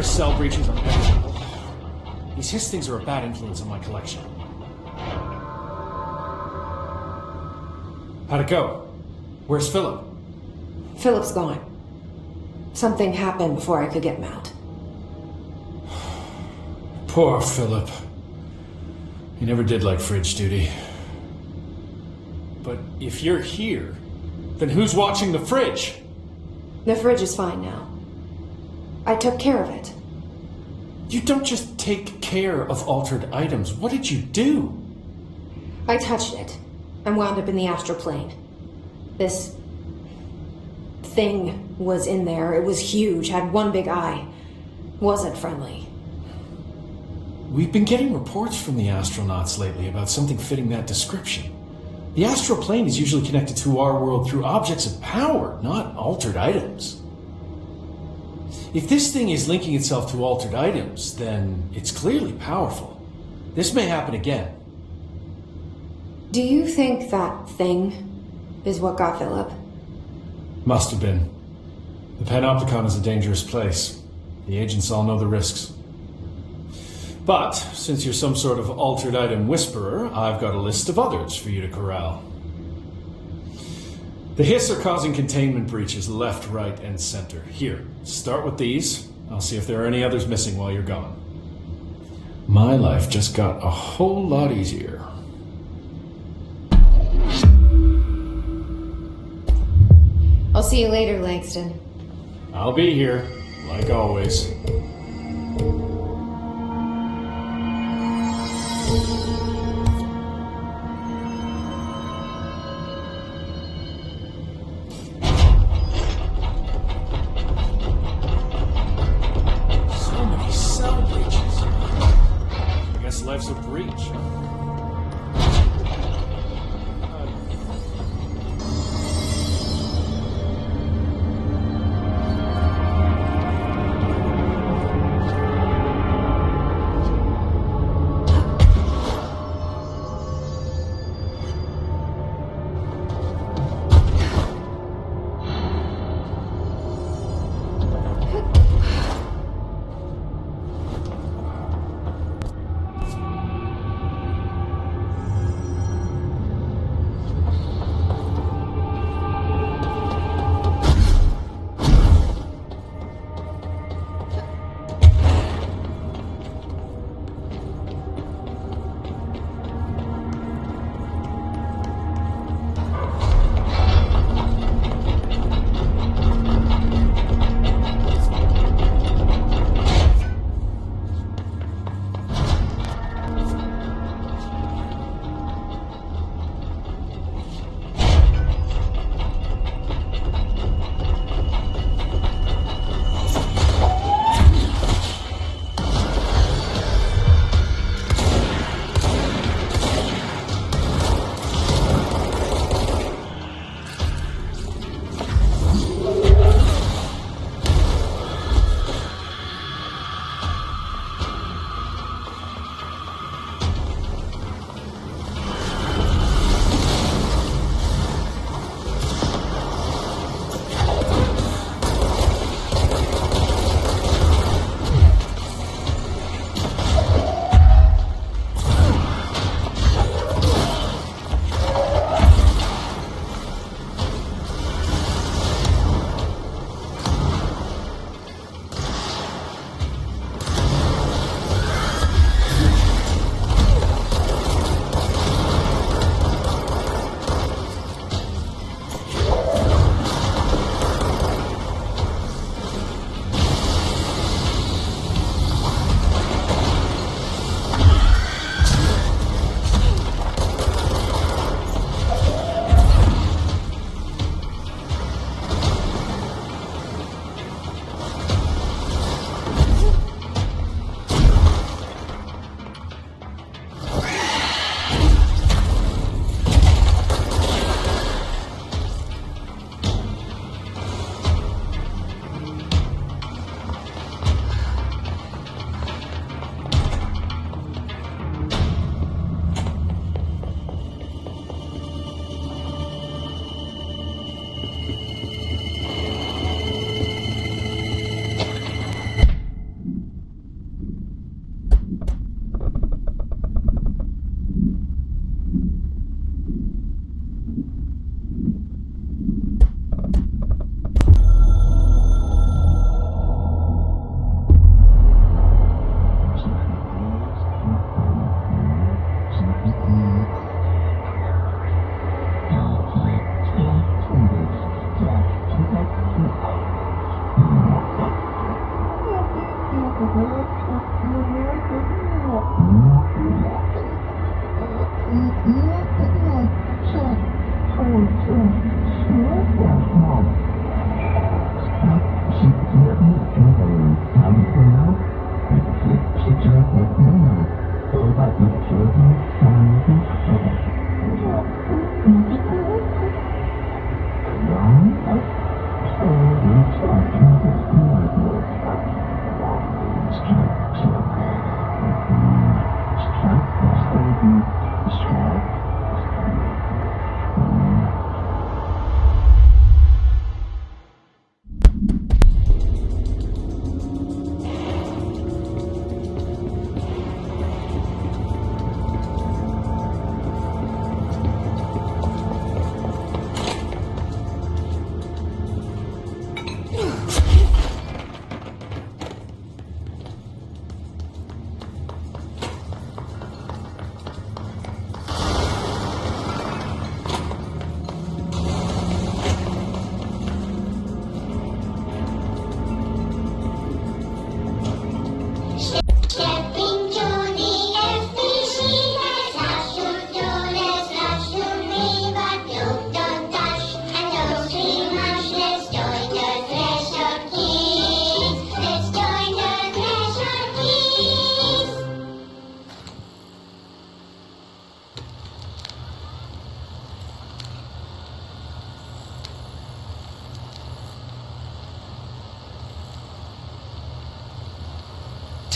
cell breaches on every level. These hiss things are a bad influence on my collection. How'd it go? Where's Philip? Philip's gone. Something happened before I could get him out. Poor Philip. He never did like fridge duty. But if you're here, then who's watching the fridge? The fridge is fine now. I took care of it. You don't just take care of altered items. What did you do? I touched it and wound up in the astral plane. This thing was in there. It was huge, had one big eye. Wasn't friendly. We've been getting reports from the astronauts lately about something fitting that description. The astral plane is usually connected to our world through objects of power, not altered items. If this thing is linking itself to altered items, then it's clearly powerful. This may happen again. Do you think that thing is what got Philip? Must have been. The Panopticon is a dangerous place. The agents all know the risks. But, since you're some sort of altered item whisperer, I've got a list of others for you to corral. The hiss are causing containment breaches left, right, and center. Here, start with these. I'll see if there are any others missing while you're gone. My life just got a whole lot easier. I'll see you later, Langston. I'll be here, like always. So many cell breaches. I guess life's a breach.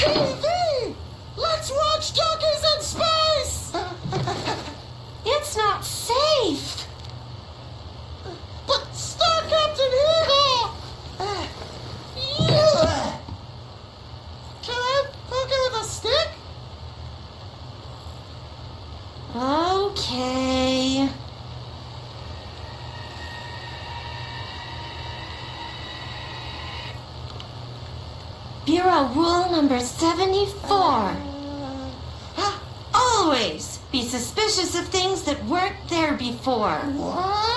TV! Let's watch Donkeys in Space! It's not safe. But Star Captain here! Yeah. Can I poke it with a stick? Okay. Bureau rule number 74. Always be suspicious of things that weren't there before. What?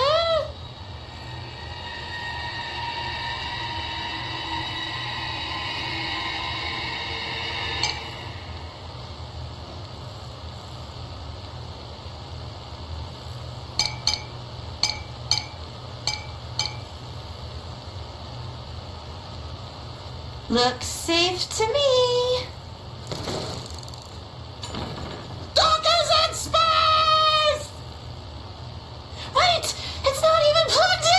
Looks safe to me. Donkeys in Space! Wait! It's not even plugged in!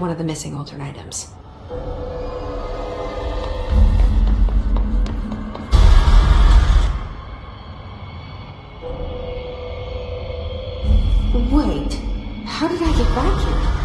one of the missing altered items. Wait, how did I get back here?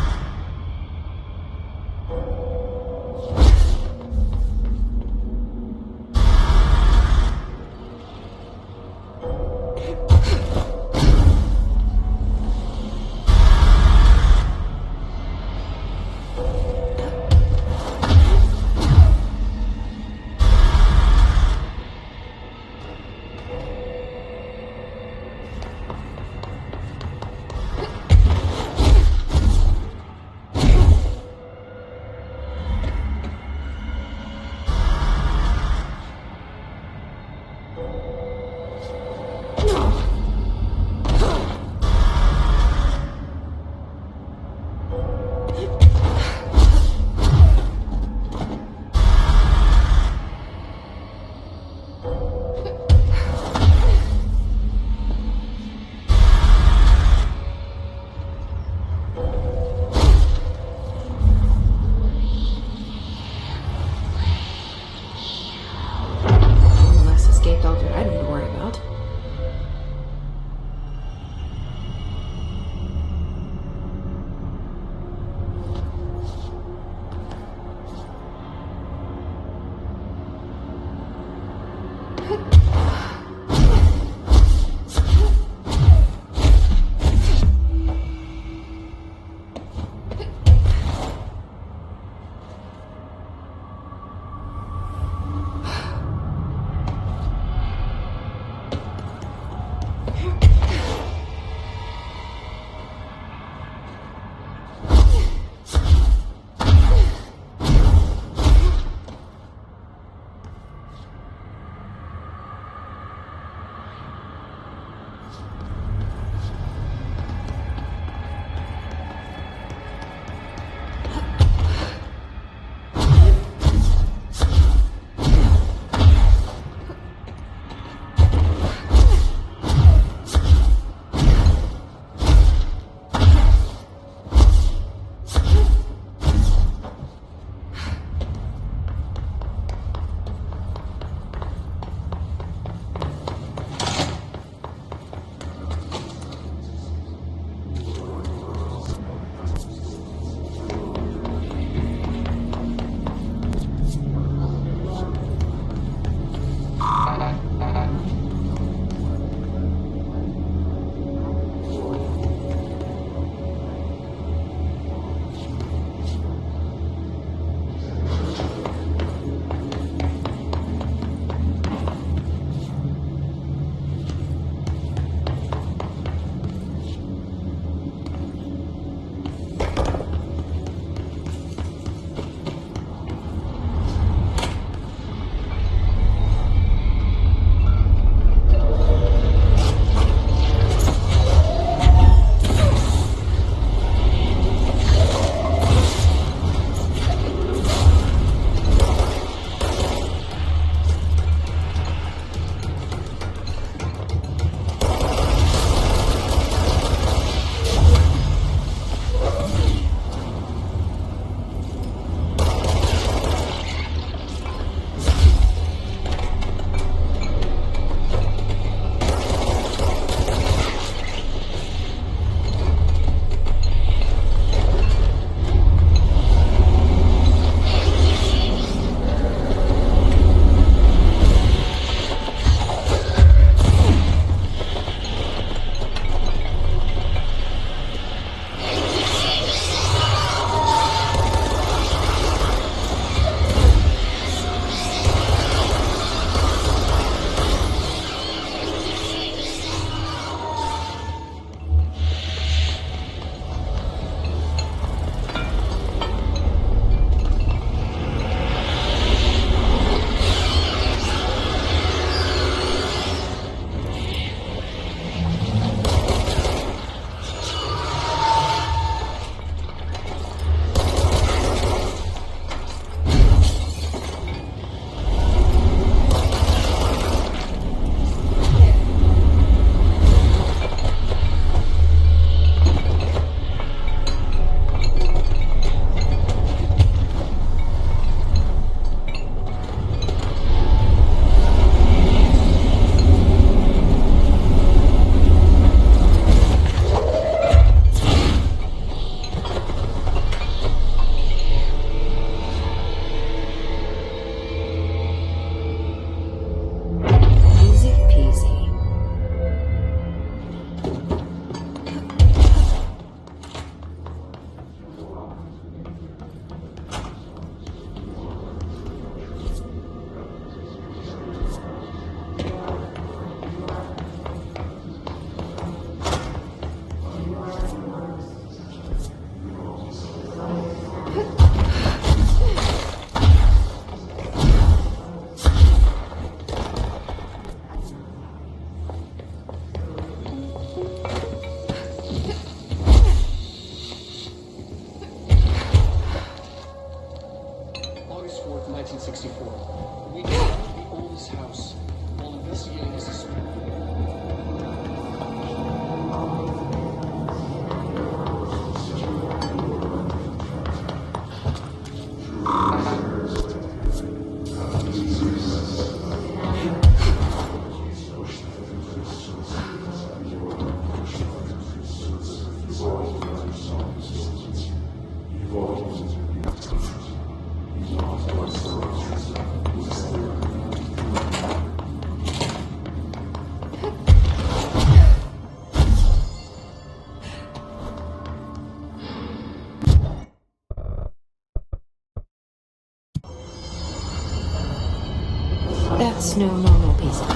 There's no normal pizza. Okay,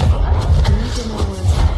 I need to know where it's at.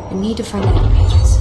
I need to find the other pages.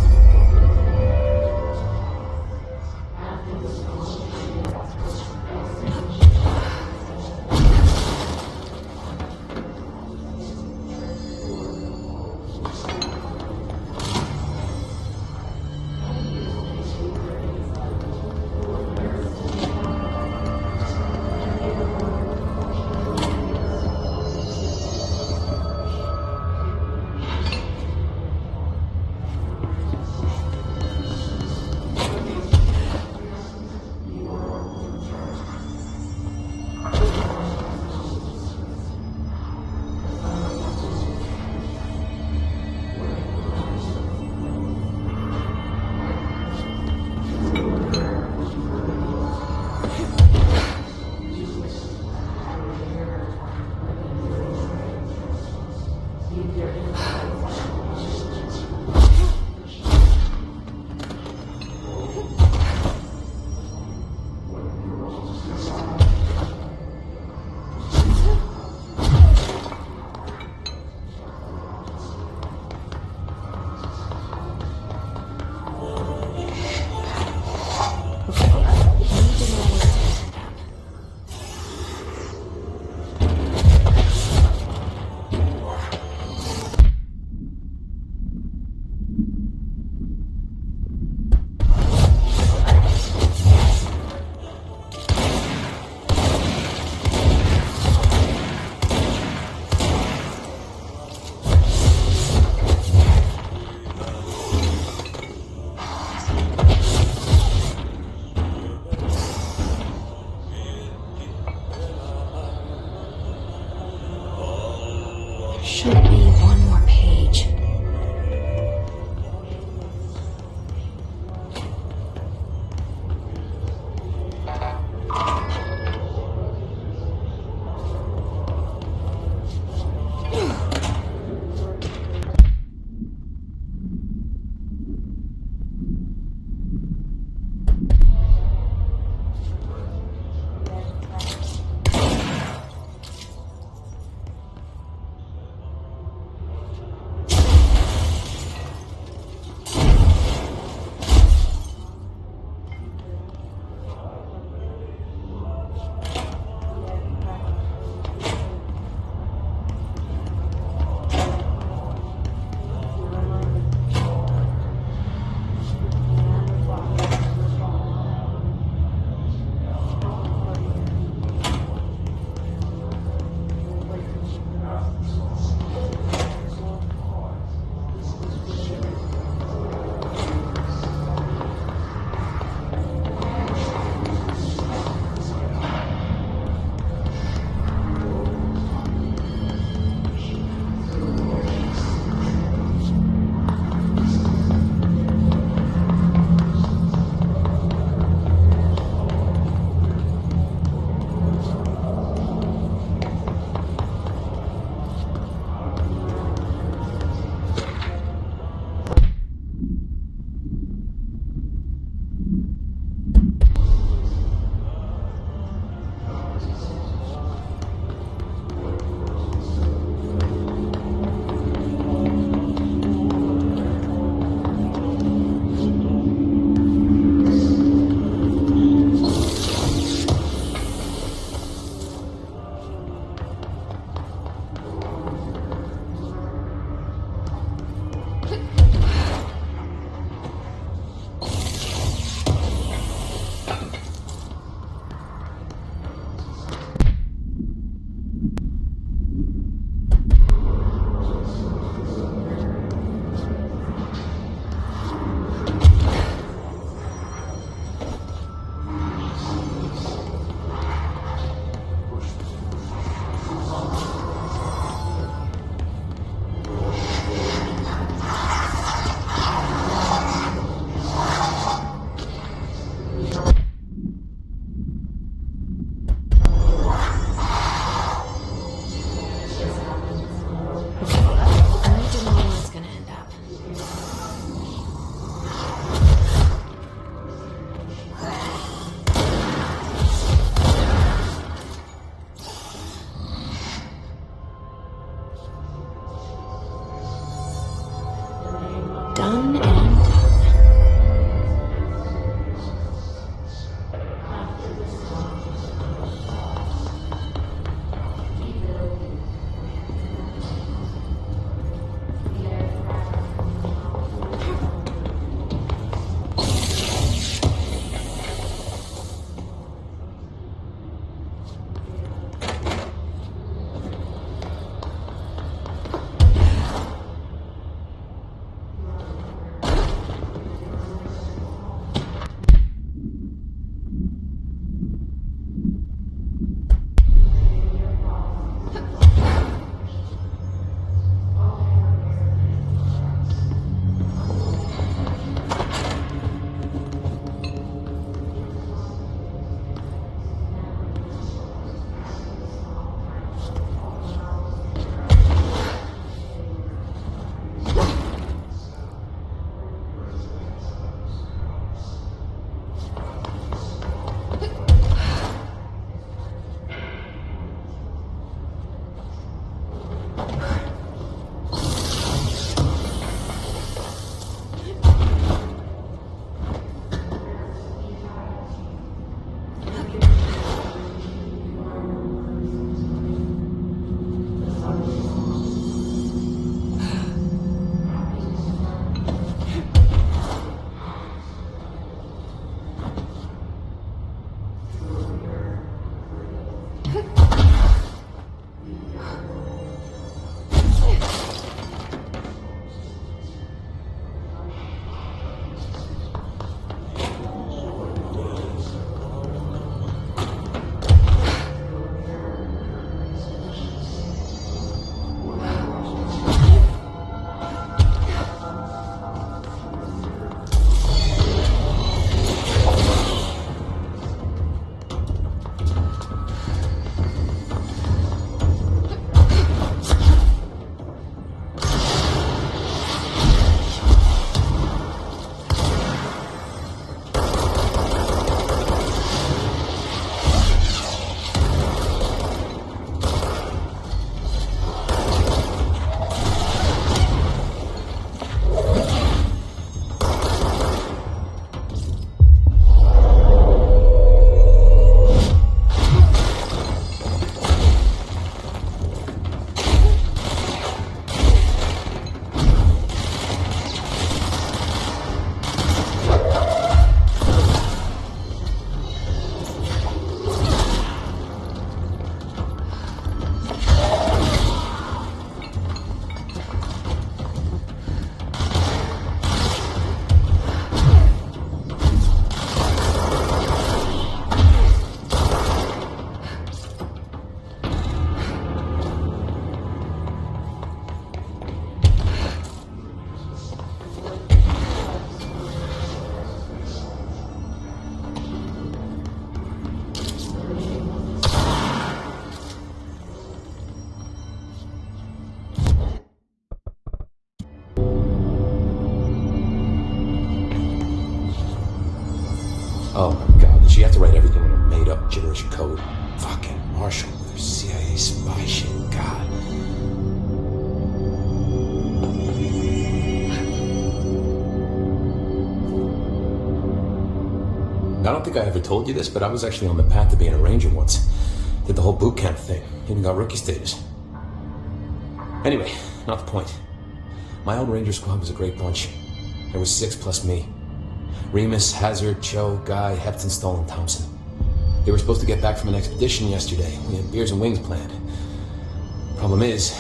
Should be one more page. Oh my god, did she have to write everything in a made-up gibberish code? Fucking Marshall with her CIA spy shit, god. I don't think I ever told you this, but I was actually on the path to being a ranger once. Did the whole boot camp thing, even got rookie status. Anyway, not the point. My old ranger squad was a great bunch. There was 6 plus me. Remus, Hazard, Joe, Guy, Hepton, Stoll, and Thompson. They were supposed to get back from an expedition yesterday. We had beers and wings planned. Problem is,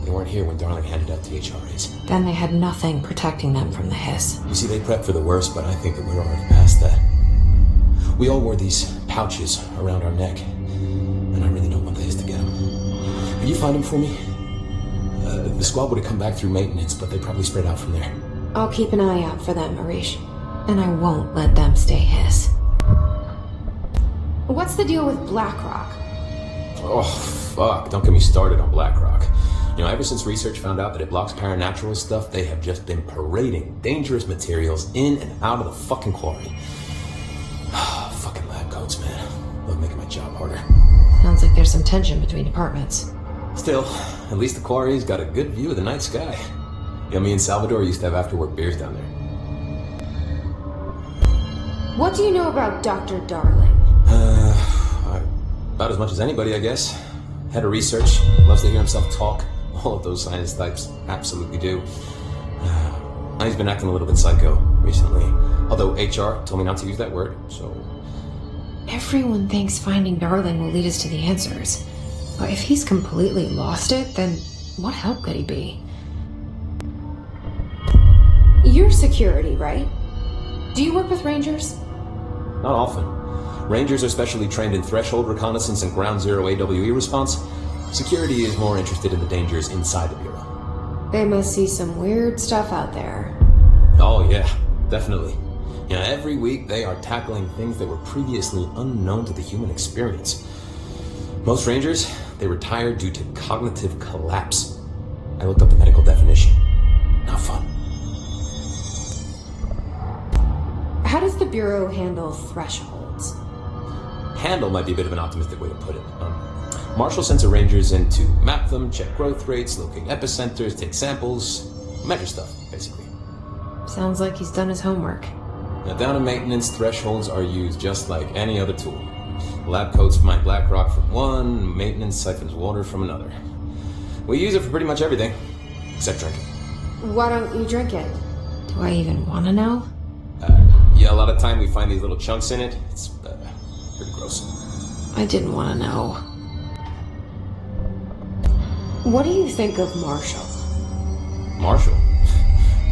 they weren't here when Darling handed out the HRAs. Then they had nothing protecting them from the hiss. You see, they prepped for the worst, but I think that we're already past that. We all wore these pouches around our neck, and I really don't want the hiss to get them. Could you find them for me? The squad would have come back through maintenance, but they probably spread out from there. I'll keep an eye out for them, Arish. And I won't let them stay hiss. What's the deal with Blackrock? Oh, fuck. Don't get me started on BlackRock. You know, ever since research found out that it blocks paranatural stuff, they have just been parading dangerous materials in and out of the fucking quarry. Fucking lab coats, man. Love making my job harder. Sounds like there's some tension between departments. Still, at least the quarry's got a good view of the night sky. You know, me and Salvador used to have after-work beers down there. What do you know about Dr. Darling? About as much as anybody, I guess. Head of research, loves to hear himself talk. All of those science types absolutely do. Now he's been acting a little bit psycho recently. Although HR told me not to use that word, so... Everyone thinks finding Darling will lead us to the answers. But if he's completely lost it, then what help could he be? You're security, right? Do you work with Rangers? Not often. Rangers are specially trained in threshold reconnaissance and ground zero AWE response. Security is more interested in the dangers inside the Bureau. They must see some weird stuff out there. Oh yeah, definitely. You know, every week they are tackling things that were previously unknown to the human experience. Most Rangers, they retire due to cognitive collapse. I looked up the medical definition. Not fun. How does the Bureau handle thresholds? Handle might be a bit of an optimistic way to put it. Marshall sends her rangers in to map them, check growth rates, locate epicenters, take samples, measure stuff, basically. Sounds like he's done his homework. Now, down in maintenance, thresholds are used just like any other tool. Lab coats mine black rock from one, maintenance siphons water from another. We use it for pretty much everything, except drinking. Why don't you drink it? Do I even want to know? Yeah, a lot of time we find these little chunks in it. It's pretty gross. I didn't want to know. What do you think of Marshall? Marshall?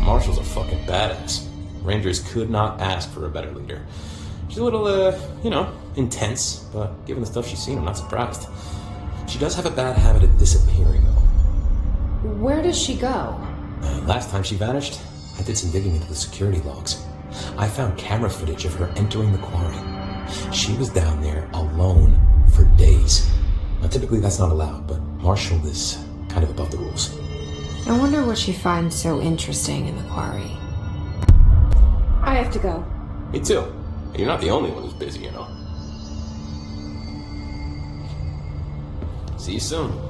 Marshall's a fucking badass. Rangers could not ask for a better leader. She's a little, intense, but given the stuff she's seen, I'm not surprised. She does have a bad habit of disappearing, though. Where does she go? Last time she vanished, I did some digging into the security logs. I found camera footage of her entering the quarry. She was down there alone for days. Now, typically that's not allowed, but Marshall is kind of above the rules. I wonder what she finds so interesting in the quarry. I have to go. Me too. You're not the only one who's busy, you know. See you soon.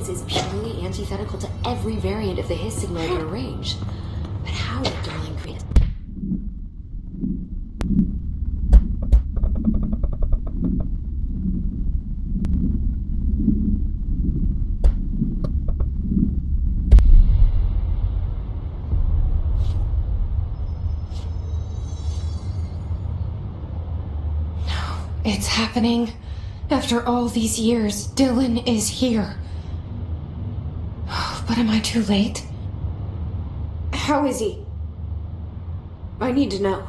Is purely antithetical to every variant of the His signal at her range. But how did Darling create it? No, it's happening. After all these years, Dylan is here. But am I too late? How is he? I need to know.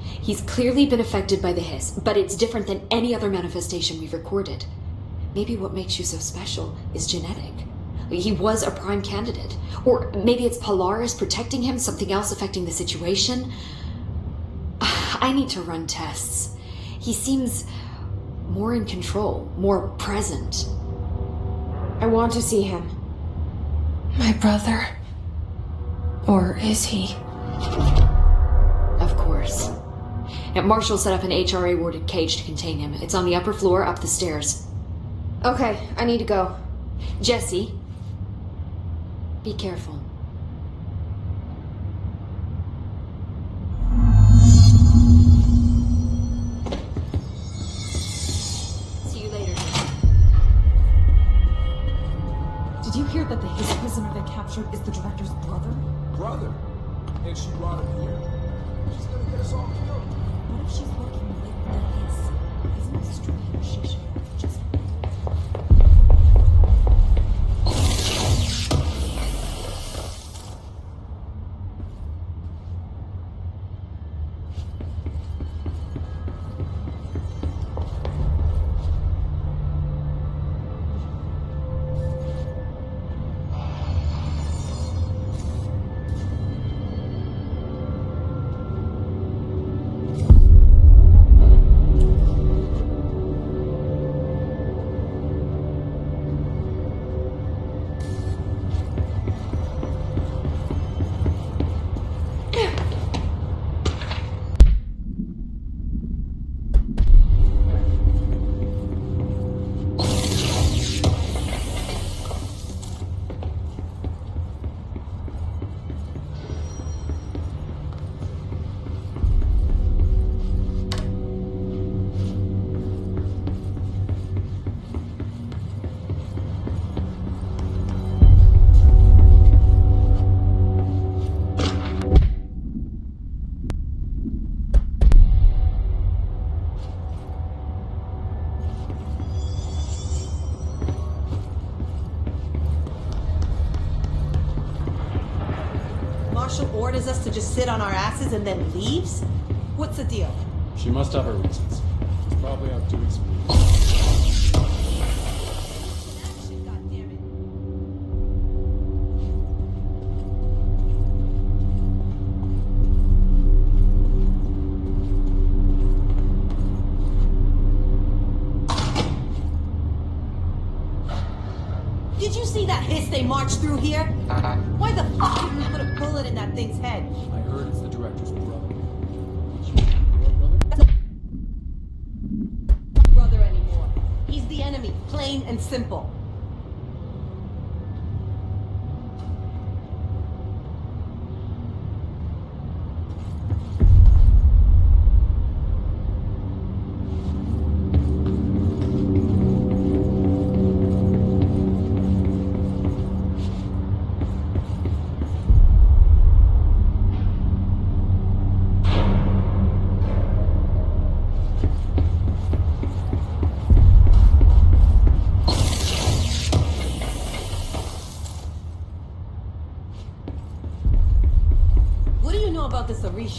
He's clearly been affected by the Hiss, but it's different than any other manifestation we've recorded. Maybe what makes you so special is genetic. He was a prime candidate. Or maybe it's Polaris protecting him, something else affecting the situation. I need to run tests. He seems more in control, more present. I want to see him. My brother. Or is he? Of course. And Marshall set up an HRA-warded cage to contain him. It's on the upper floor, up the stairs. Okay, I need to go. Jesse, be careful. See you later. Did you hear that the Hiss prisoner they captured is the director's brother? Brother? And she brought him here? She's gonna get us all killed. What if she's working with the Hiss? Isn't it strange she should have just... Marshall orders us to just sit on our asses and then leaves? What's the deal? She must have her reasons. It's probably out 2 weeks from now. God damn it. hiss they march through here? Why the fuck didn't you put a bullet in that thing's head? I heard it's the director's brother. Brother anymore. He's the enemy, plain and simple.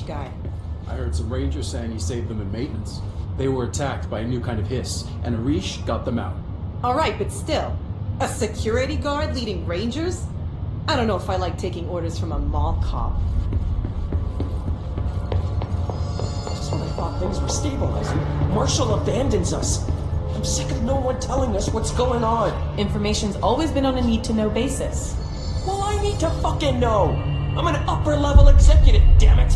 Guy. I heard some rangers saying he saved them in maintenance. They were attacked by a new kind of hiss, and Arish got them out. Alright, but still, a security guard leading rangers? I don't know if I like taking orders from a mall cop. Just when I thought things were stabilizing, Marshall abandons us. I'm sick of no one telling us what's going on. Information's always been on a need-to-know basis. Well, I need to fucking know. I'm an upper-level executive, damn it.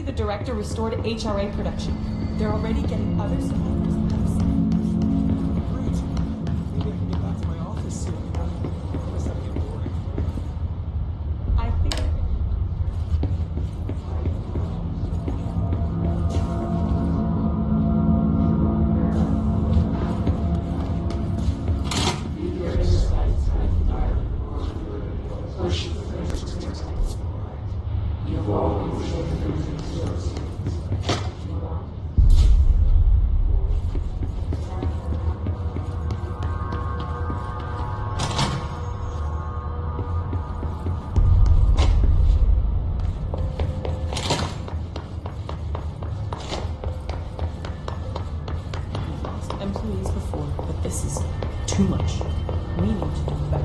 The director restored HRA production. They're already getting other suppliers. Great. Maybe I can get back to my office soon. Unless I'm getting bored. I think... employees before, but this is too much. We need to do better.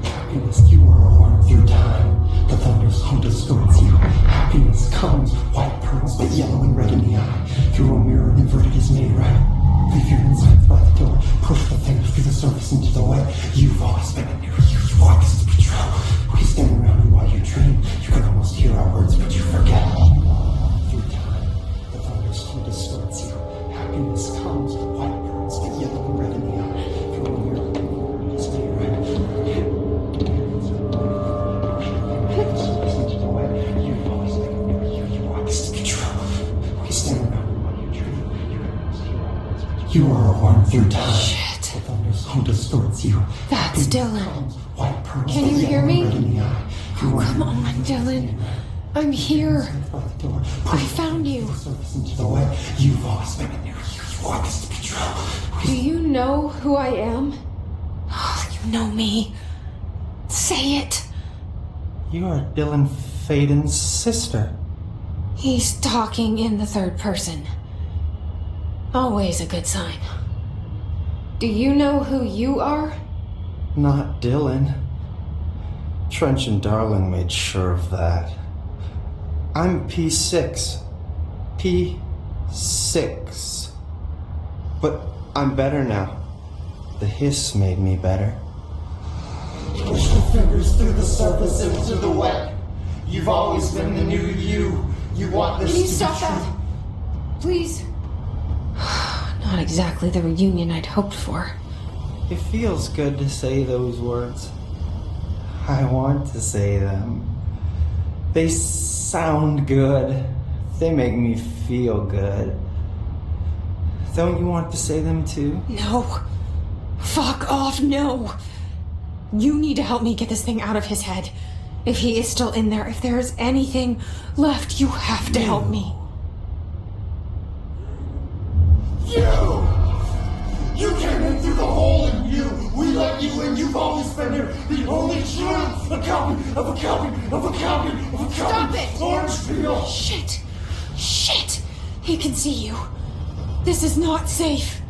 Happiness, you are a worm through time. The thunder's hum distorts you. Happiness comes, white pearls, but yellow and red in the eye. Through a mirror, inverted is made right. Leave your insides by the door. Push the things through the surface into the way. You've always been a near you. You walk as the patrol. We stand around you while you dream. You can almost hear our words, but you forget. Through time, the thunder's hum distorts you. Happiness comes, white pearls, but yellow and red in the eye. Through a mirror, inverted is made right. You are a worm through time. Shit. The thunder's hum distorts you. That's Dylan. White pearls, Can you hear me? Oh, come on, Dylan. I'm here. I found you. You've always been in there. You walk as the patrol. Do you know who I am? Oh, you know me. Say it. You are Dylan Fayden's sister. He's talking in the third person. Always a good sign. Do you know who you are? Not Dylan. Trench and Darling made sure of that. I'm P6. P6. But I'm better now. The hiss made me better. Push the fingers through the surface into the wet. You've always been the new you. You want this Can you to stop be true. that? Please. Not exactly the reunion I'd hoped for. It feels good to say those words. I want to say them. They sound good. They make me feel good. Don't you want to say them too? No. Fuck off, no. You need to help me get this thing out of his head. If he is still in there, if there is anything left, you have to help me. You came in through the hole in you. We let you in. You've always been here. The only truth. A copy of a copy of a copy of a copy. Stop it! Orange peel. Shit. Shit. He can see you. This is not safe.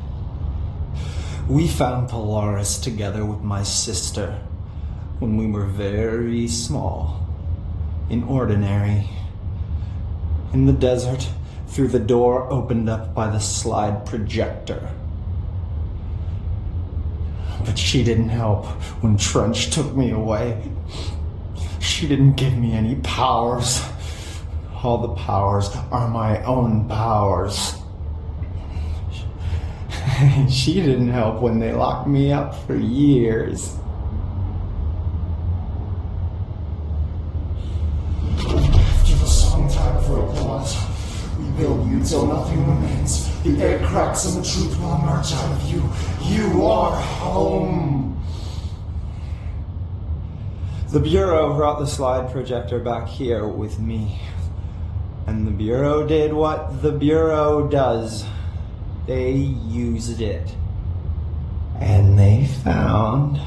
We found Polaris together with my sister when we were very small, in Ordinary, in the desert, through the door opened up by the slide projector. But she didn't help when Trench took me away. She didn't give me any powers. All the powers are my own powers. She didn't help when they locked me up for years. After the song time for applause, we build you till nothing remains. The air cracks and the truth will emerge out of you. You are home. The Bureau brought the slide projector back here with me. And the Bureau did what the Bureau does. They used it. And they found...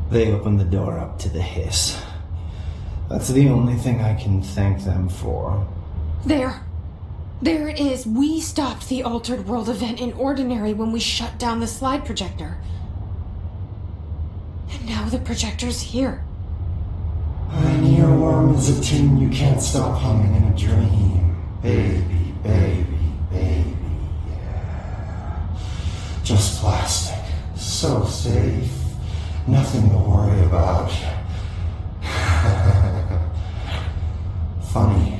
They opened the door up to the hiss. That's the only thing I can thank them for. There. There it is. We stopped the Altered World event in Ordinary when we shut down the slide projector. And now the projector's here. An earworm is a tune you can't stop humming in a dream. Baby, baby, baby, yeah. Just plastic. So safe. Nothing to worry about. Funny.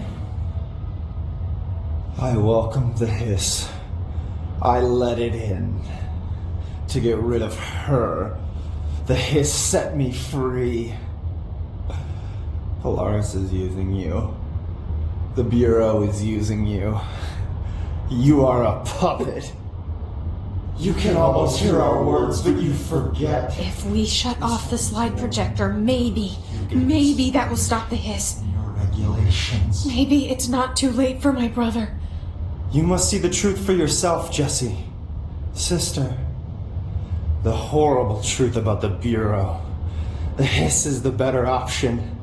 I welcomed the hiss. I let it in. To get rid of her. The hiss set me free. Polaris is using you. The Bureau is using you. You are a puppet. You can almost hear our words, but you forget. If we shut off the slide projector, maybe that will stop the hiss. Your regulations. Maybe it's not too late for my brother. You must see the truth for yourself, Jesse. Sister. The horrible truth about the Bureau. The hiss is the better option.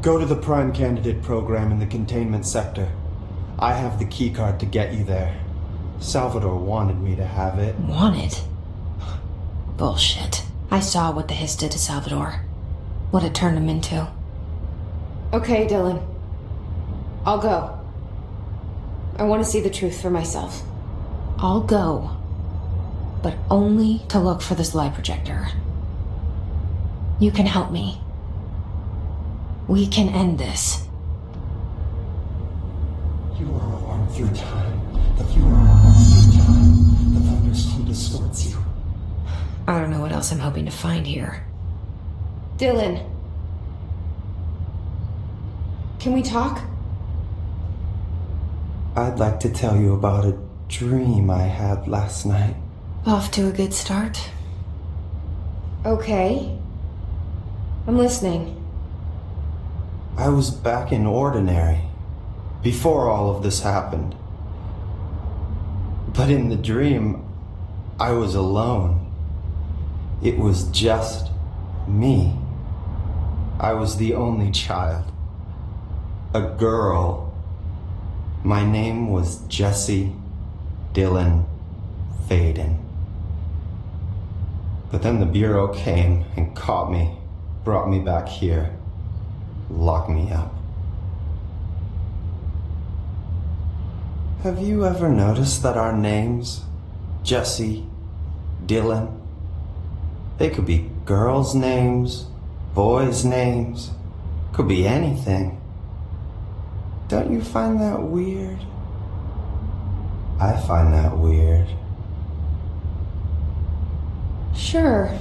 Go to the Prime Candidate program in the containment sector. I have the keycard to get you there. Salvador wanted me to have it. Wanted? Bullshit. I saw what the hiss did to Salvador. What it turned him into. Okay, Dylan. I'll go. I want to see the truth for myself. I'll go. But only to look for the slide projector. You can help me. We can end this. You are a worm through time. You are a worm through time. The thunderstorm distorts you. I don't know what else I'm hoping to find here. Dylan. Can we talk? I'd like to tell you about a dream I had last night. Off to a good start. Okay. I'm listening. I was back in Ordinary, before all of this happened. But in the dream, I was alone. It was just me. I was the only child. A girl. My name was Jesse Dylan Fayden. But then the Bureau came and caught me, brought me back here. Lock me up. Have you ever noticed that our names, Jesse, Dylan, they could be girls' names, boys' names, could be anything. Don't you find that weird? I find that weird. Sure.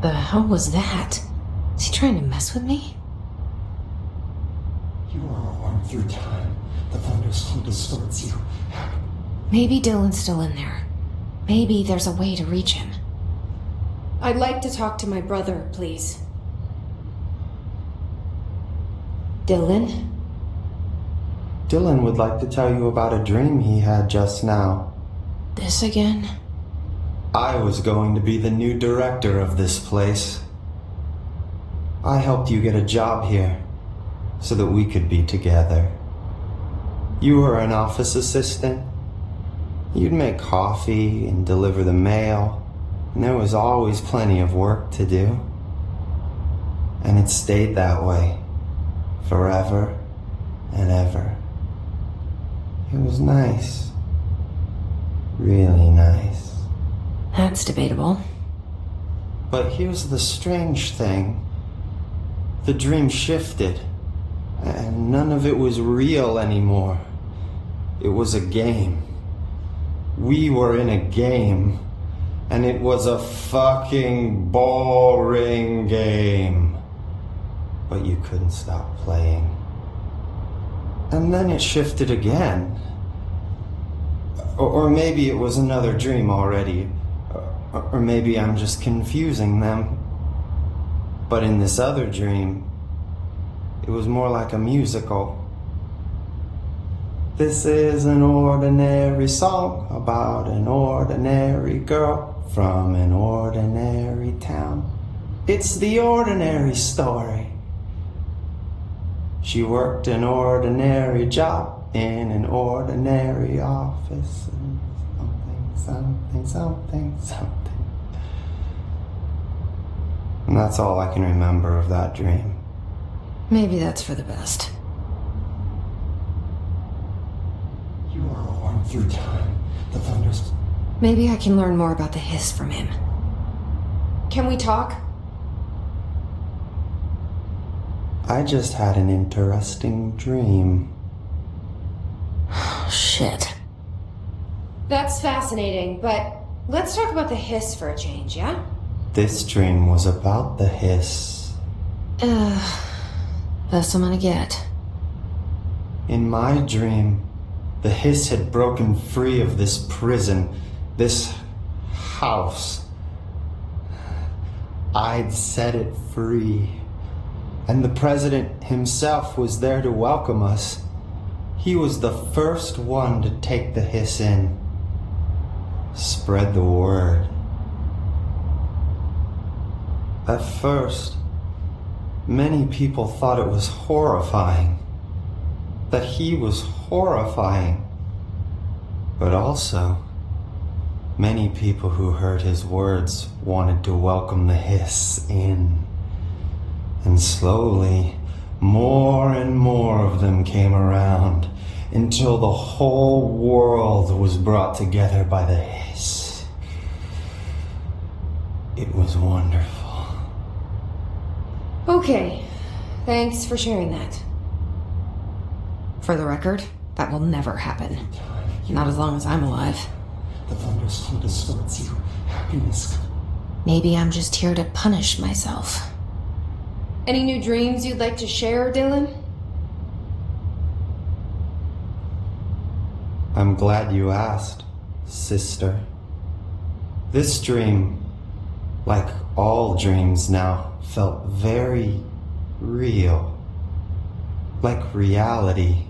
The hell was that? Is he trying to mess with me? You are a worm through time. The thunderstorm distorts you. Maybe Dylan's still in there. Maybe there's a way to reach him. I'd like to talk to my brother, please. Dylan? Dylan would like to tell you about a dream he had just now. This again? I was going to be the new director of this place. I helped you get a job here so that we could be together. You were an office assistant. You'd make coffee and deliver the mail, and there was always plenty of work to do. And it stayed that way forever and ever. It was nice. Really nice. That's debatable. But here's the strange thing. The dream shifted, and none of it was real anymore. It was a game. We were in a game, and it was a fucking boring game. But you couldn't stop playing. And then it shifted again. Or maybe it was another dream already. Or maybe I'm just confusing them. But in this other dream, it was more like a musical. This is an ordinary song about an ordinary girl from an ordinary town. It's the ordinary story. She worked an ordinary job in an ordinary office. And something. And that's all I can remember of that dream. Maybe that's for the best. You are a worm through time. The thunders. Maybe I can learn more about the hiss from him. Can we talk? I just had an interesting dream. Shit. That's fascinating, but let's talk about the hiss for a change, yeah? This dream was about the hiss. Best I'm gonna get. In my dream, the hiss had broken free of this prison, this house. I'd set it free. And the president himself was there to welcome us. He was the first one to take the hiss in. Spread the word. At first, many people thought it was horrifying. That he was horrifying. But also, many people who heard his words wanted to welcome the hiss in. And slowly, more and more of them came around until the whole world was brought together by the hiss. It was wonderful. Okay. Thanks for sharing that. For the record, that will never happen. Not as long as I'm alive. The thunderstorm distorts you. Happiness. Maybe I'm just here to punish myself. Any new dreams you'd like to share, Dylan? I'm glad you asked, sister. This dream, like all dreams now, felt very real. Like reality.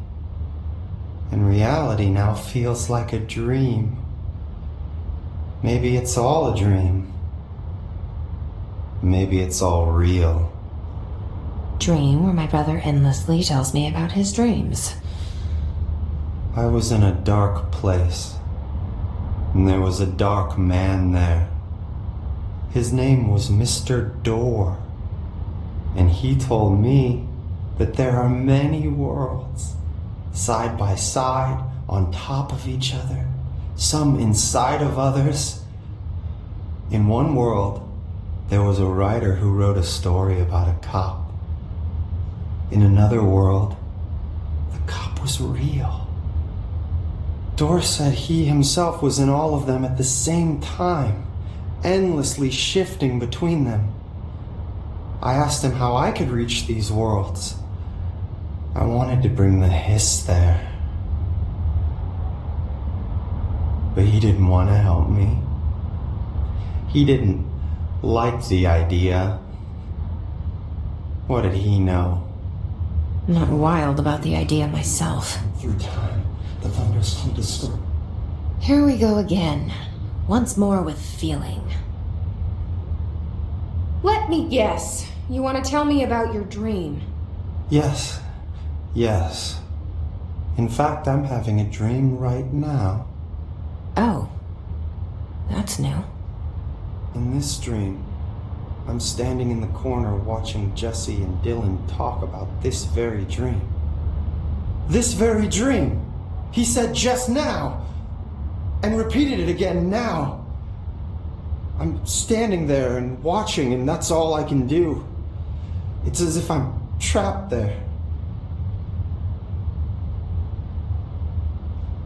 And reality now feels like a dream. Maybe it's all a dream. Maybe it's all real. Dream where my brother endlessly tells me about his dreams. I was in a dark place, and there was a dark man there. His name was Mr. Door, and he told me that there are many worlds, side by side, on top of each other, some inside of others. In one world, there was a writer who wrote a story about a cop. In another world, the cop was real. Door said he himself was in all of them at the same time, endlessly shifting between them. I asked him how I could reach these worlds. I wanted to bring the hiss there. But he didn't want to help me. He didn't like the idea. What did he know? I'm not wild about the idea myself. Through time, the thunders come to stop. Here we go again. Once more with feeling. Let me guess. You want to tell me about your dream? Yes. Yes. In fact, I'm having a dream right now. Oh. That's new. In this dream, I'm standing in the corner watching Jesse and Dylan talk about this very dream. This very dream! He said just now! And repeated it again now! I'm standing there and watching, and that's all I can do. It's as if I'm trapped there.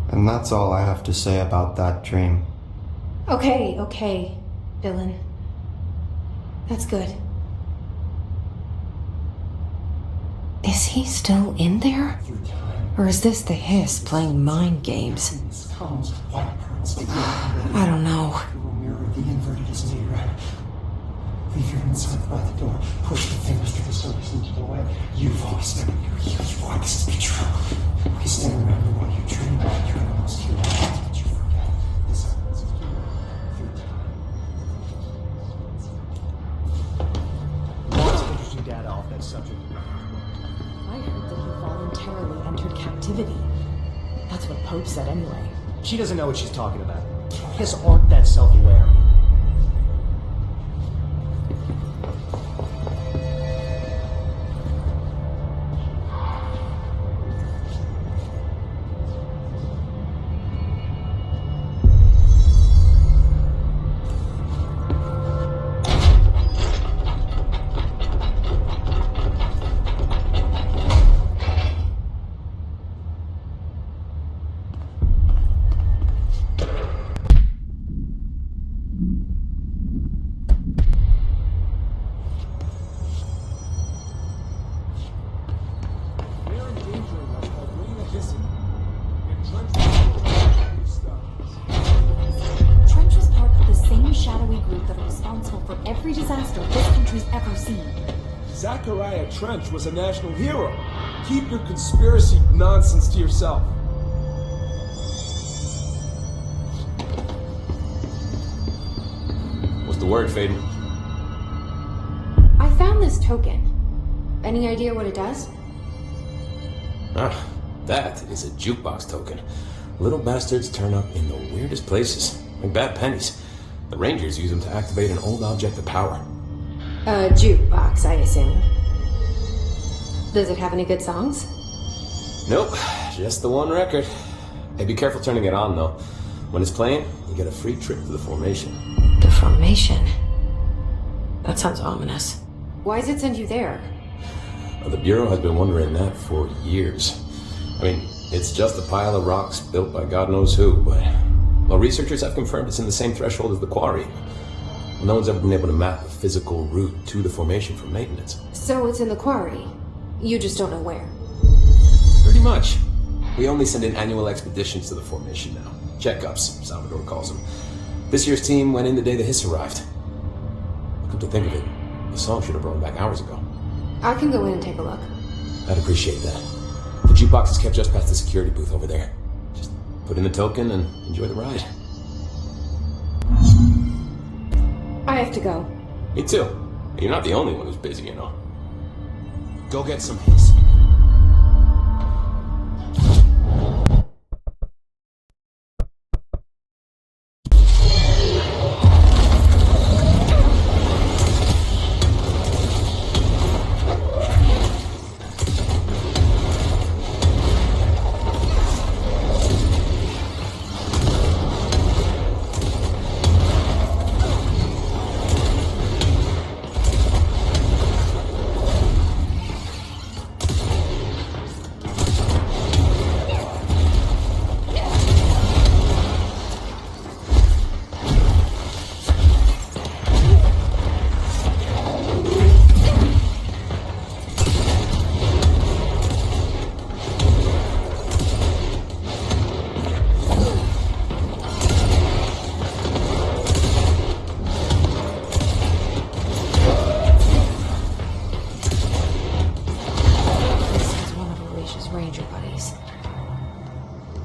And that's all I have to say about that dream. Okay, Dylan. That's good. Is he still in there? Or is this the hiss playing mind games? I don't know. The inverted is made right. Leave your inside by the door. Push the fingers to the surface into the way. You've always been in your heel. You want this to be true. We stand around and while you dream, you're gonna almost hear what but you forget. This happens through time. Lots of interesting data off that subject. I heard that he voluntarily entered captivity. That's what Pope said anyway. She doesn't know what she's talking about. Hiss aren't that self-aware. Trench was a national hero. Keep your conspiracy nonsense to yourself. What's the word, Fayden? I found this token. Any idea what it does? Ah, that is a jukebox token. Little bastards turn up in the weirdest places, like bad pennies. The Rangers use them to activate an old object of power. A jukebox, I assume. Does it have any good songs? Nope, just the one record. Hey, be careful turning it on, though. When it's playing, you get a free trip to the formation. The formation? That sounds ominous. Why does it send you there? Well, the Bureau has been wondering that for years. I mean, it's just a pile of rocks built by God knows who, but... Well, researchers have confirmed it's in the same threshold as the quarry. Well, no one's ever been able to map a physical route to the formation for maintenance. So it's in the quarry. You just don't know where. Pretty much. We only send in annual expeditions to the formation now. Checkups, Salvador calls them. This year's team went in the day the hiss arrived. Come to think of it, the song should have brought back hours ago. I can go in and take a look. I'd appreciate that. The jukebox is kept just past the security booth over there. Just put in the token and enjoy the ride. I have to go. Me too. You're not the only one who's busy, you know. Go get some hiss.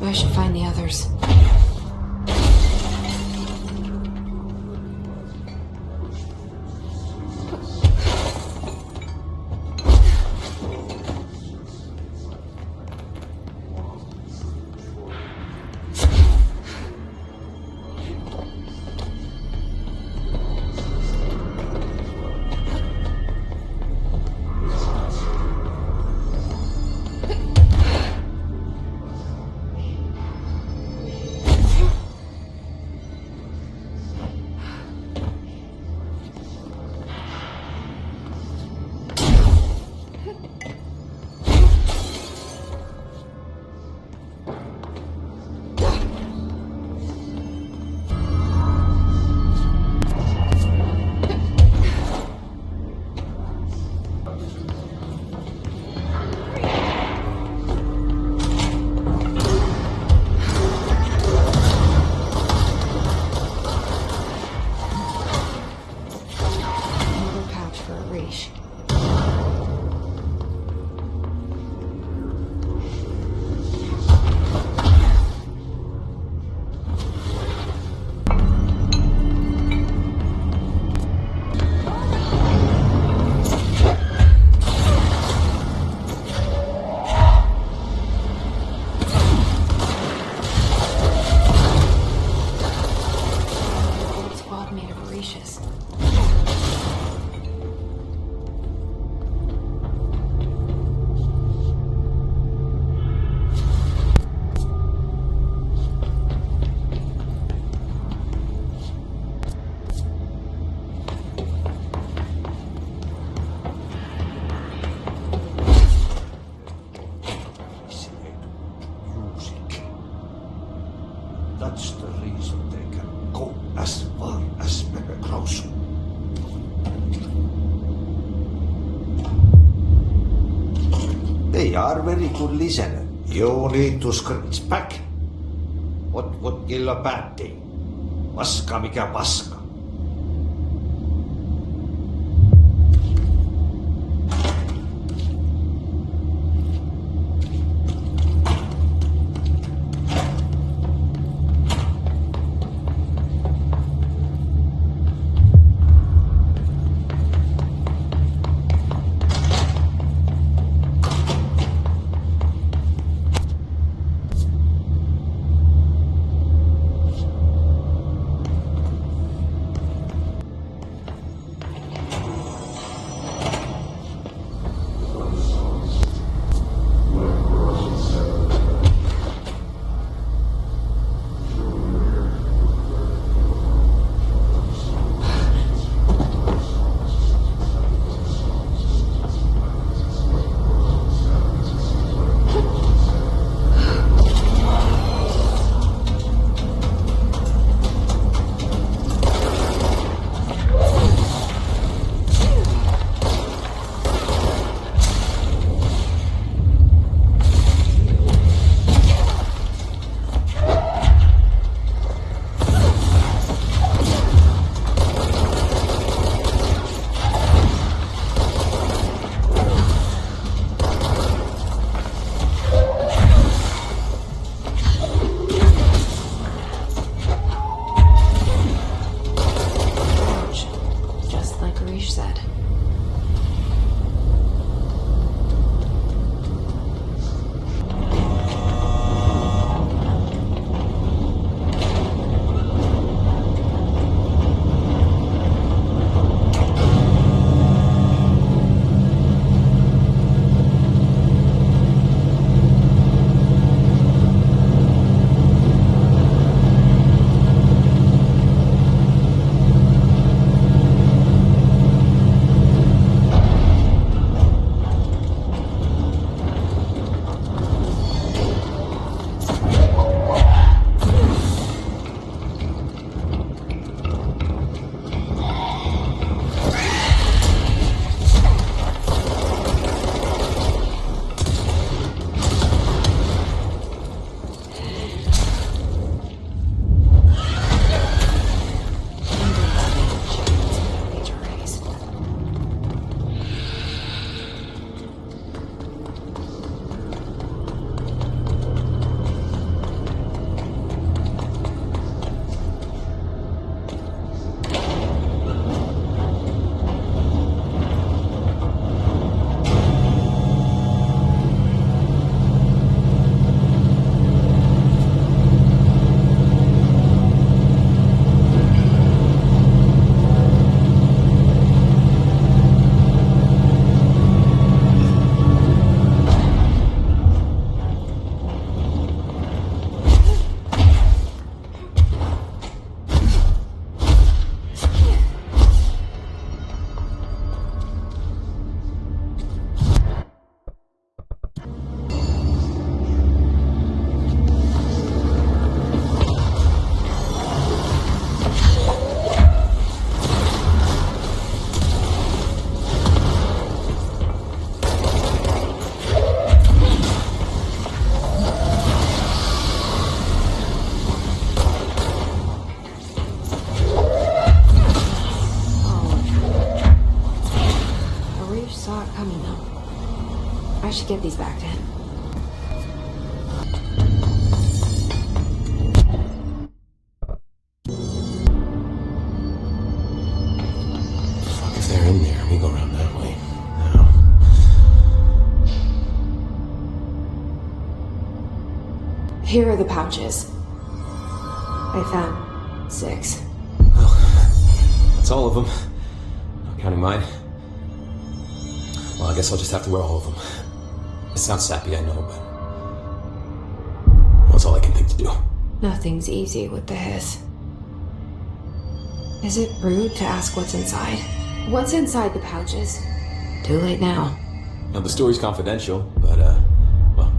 I should find the others. That's the reason they can go as far as very close. They are very good listeners. You need to scratch back. What would kill a bad day? Paska mikä paska. these back to him. Fuck if they're in there. We go around that way. Here are the pouches. I found 6. That's all of them. Not counting mine. Well, I guess I'll just have to wear all of them. It sounds sappy, I know, but that's all I can think to do. Nothing's easy with the hiss. Is it rude to ask what's inside? What's inside the pouches? Too late now. Now, the story's confidential, but, well,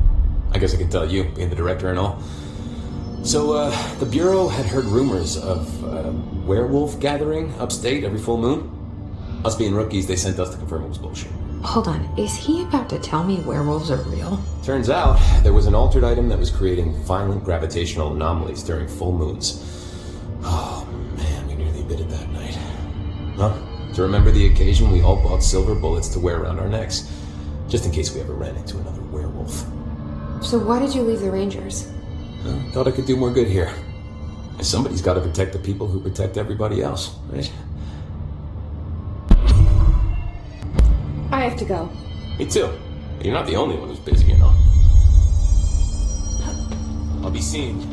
I guess I can tell you, being the director and all. So, the Bureau had heard rumors of a werewolf gathering upstate every full moon. Us being rookies, they sent us to confirm it was bullshit. Hold on, is he about to tell me werewolves are real? Turns out, there was an altered item that was creating violent gravitational anomalies during full moons. Oh, man, we nearly bit it that night. Well, to remember the occasion, we all bought silver bullets to wear around our necks, just in case we ever ran into another werewolf. So why did you leave the Rangers? Thought I could do more good here. Somebody's got to protect the people who protect everybody else, right? I have to go. Me too. You're not the only one who's busy, you know. I'll be seeing you.